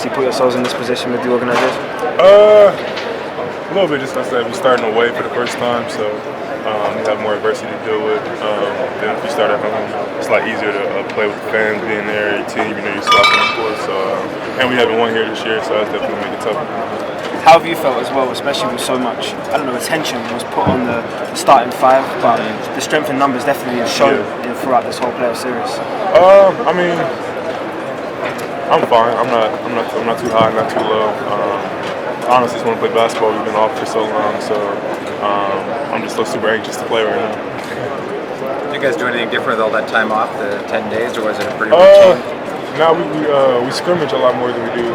You put yourselves in this position with the organisation? A little bit. Just I said, we're starting away for the first time, so we have more adversity to deal with. Then if you start at home, it's a lot easier to play with the fans being there, your team, you know, you're stopping for. So, and we haven't won here this year, so that's definitely make it tougher. How have you felt as well, especially with so much, attention was put on the starting five, but the strength in numbers definitely shown throughout this whole playoff series? I mean, I'm fine. I'm not too high, not too low. Honestly, just want to play basketball. We've been off for so long, so I'm just so super anxious to play right now. Did you guys do anything different with all that time off, the 10 days, or was it a pretty routine? Now we scrimmage a lot more than we do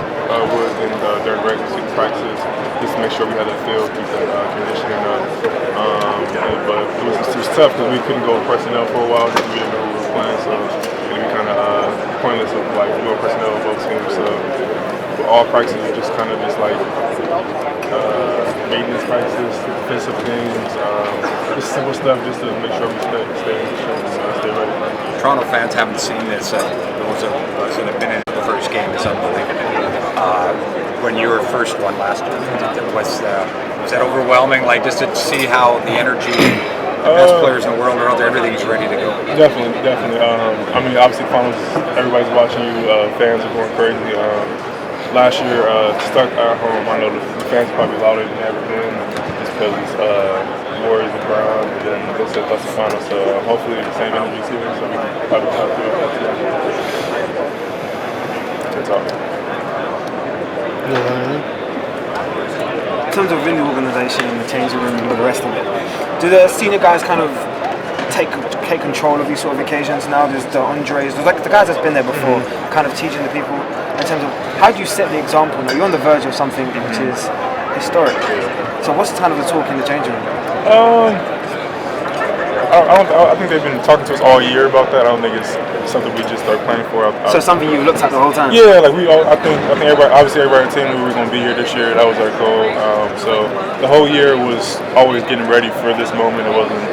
during regular season practices, just to make sure we had that feel, keep that conditioning up. But it was tough because we couldn't go with personnel for a while because we didn't know who was playing, so it'd be kind of pointless of like doing personnel with both teams. So all practices are just kind of like maintenance practices, defensive things, just simple stuff just to make sure we stay in stay ready. Toronto fans haven't seen this. Those of us that have been in the first game is unbelievable. When you were first one last year, was that overwhelming? Like just to see how the energy, the best players in the world are out there, everything's ready to go. Definitely. I mean, obviously, finals, everybody's watching you. Fans are going crazy. Last year, stuck at home, I know the fans are probably louder than ever been, just because it's Warriors and Brown, and then they said that's the final. So hopefully the same energy is here, so we can probably come through it. Good talk. In terms of in the organisation and the changing room and all the rest of it, do the senior guys kind of take control of these sort of occasions now? There's the Andres, there's like the guys that's been there before, kind of teaching the people in terms of how do you set the example now? You're on the verge of something which is historic. So what's kind of the talk in the changing room? I think they've been talking to us all year about that. I don't think it's something we just started planning for. So something you looked at the whole time? Yeah, like I think everybody, obviously everybody on the team knew we were going to be here this year. That was our goal. So the whole year was always getting ready for this moment. It wasn't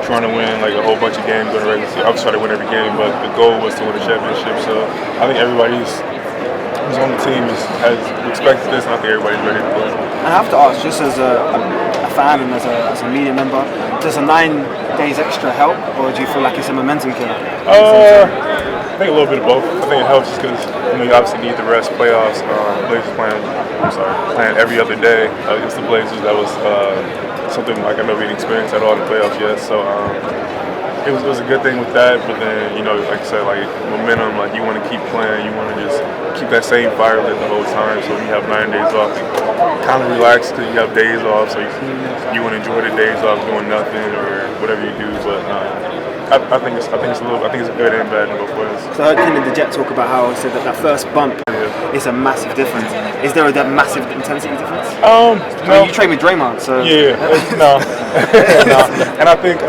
trying to win like a whole bunch of games during the regular season. I was trying to win every game, but the goal was to win a championship. So I think everybody's who's on the team has expected this, and I think everybody's ready to play. I have to ask, just as a fan and as a media member, does a 9 days extra help, or do you feel like it's a momentum killer? I think a little bit of both. I think it helps just because you obviously need the rest. Playoffs, Blazers playing every other day against the Blazers. That was something like I never even experienced at all in the playoffs yet. So it was a good thing with that. But then like I said, like momentum, like you want to keep playing, you want to just keep that same fire lit the whole time. So when you have 9 days off, you kind of relax because you have days off. So you want to enjoy the days off doing nothing or whatever you do. But I think it's a good and bad in both ways. So I heard Ken and the Jet talk about how he said that first bump is a massive difference. Is there that massive intensity difference? No. I mean, you train with Draymond, so yeah, no. And I think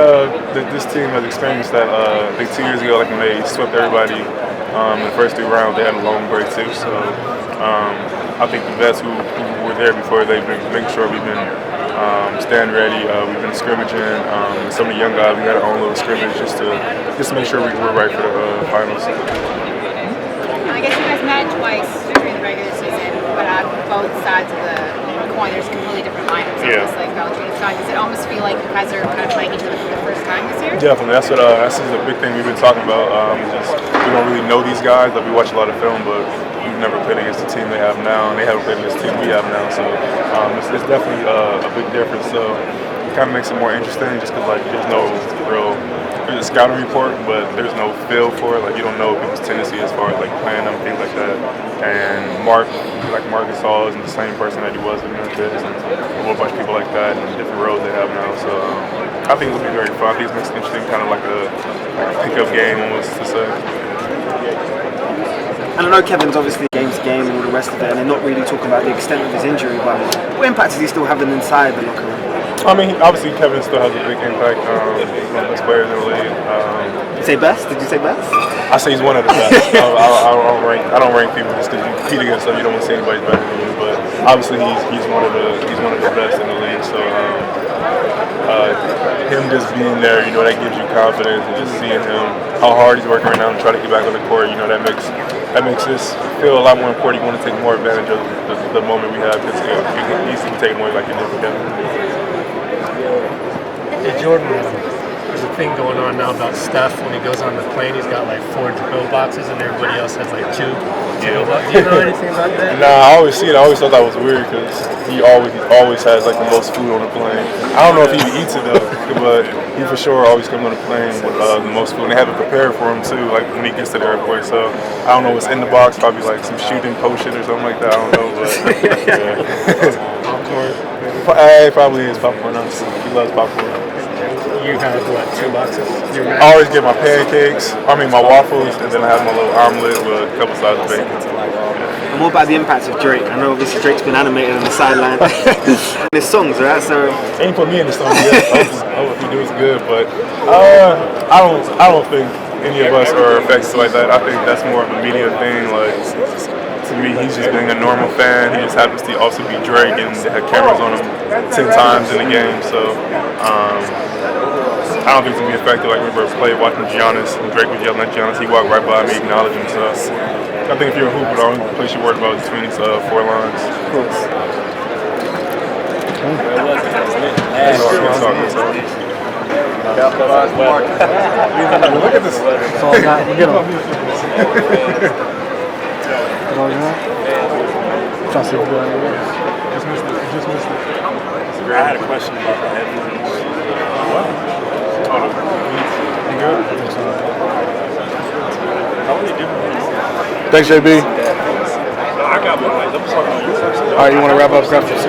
this team has experienced that. I think 2 years ago, like when they swept everybody in the first 3 rounds, they had a long break too. So I think the vets who were there before, they've been making sure we've been staying ready. We've been scrimmaging. Some of the young guys, we had our own little scrimmage just to make sure we were right for the finals. I guess you guys met twice during the regular season, but on both sides of the coin, there's completely different lineups on this like Valanciunas side. Does it almost feel like you guys are kind of playing each other for the first time this year? Definitely. That's the big thing we've been talking about. We don't really know these guys. Like we watch a lot of film, but we've never played against the team they have now, and they haven't played against the team we have now. So it's definitely a big difference. So it kind of makes it more interesting, just because like there's a scouting report, but there's no feel for it. Like you don't know people's tendency as far as like playing them, things like that. And Mark Gasol isn't the same person that he was in Memphis, and a whole bunch of people like that, and different roles they have now. So I think it'll be very fun. I think it makes it interesting, kind of like a pickup game almost to say. And I know Kevin's obviously game to game and all the rest of it, and they're not really talking about the extent of his injury, but what impact does he still have inside the locker room? I mean, obviously Kevin still has a big impact on the best players in the league. Did you say best? Did you say best? I say he's one of the best. I don't rank people just because you compete against them. You don't want to see anybody better than you. But obviously he's one of the best in the league. So him just being there, that gives you confidence, and just seeing him how hard he's working right now and try to get back on the court. That that makes this feel a lot more important. You want to take more advantage of the moment we have because it needs to be taken away like it did for Kevin. Hey, Jordan, there's a thing going on now about Steph. When he goes on the plane, he's got like 4 drill boxes, and everybody else has like 2 drill boxes. Do you know anything about that? Nah, I always see it. I always thought that was weird because he always has like the most food on the plane. I don't know if he eats it though, but he for sure always comes on the plane with the most food. And they have it prepared for him too, like when he gets to the airport. So I don't know what's in the box. Probably like some shooting potion or something like that. I don't know, but yeah. Popcorn. It probably is popcorn. Honestly, he loves popcorn. You have what, 2 boxes? I always get my pancakes, my waffles, and then I have my little omelet with a couple sides of bacon. And what about the impact of Drake? I know obviously Drake's been animated on the sideline. His songs, right? So he ain't put me in the song yet. I hope he does good, but I don't think any of us are affected like that. I think that's more of a media thing. Like to me, he's just being a normal fan. He just happens to also be Drake, and they had cameras on him 10 times in the game. So I don't think it's gonna be affected. Like we were playing watching Giannis, and Drake was yelling at Giannis. He walked right by me, acknowledged him. So I think if you're a hooper, the only place you're worried about is between these 4 lines. of course. Look at this. That's all I got. We'll get him. Trying to see if we got anything else. Just missed it. I had a question about the headphones. What? You good? How are you doing? Thanks, JB. I got one. I'm sorry. All right, you want to wrap up? Grab some seats.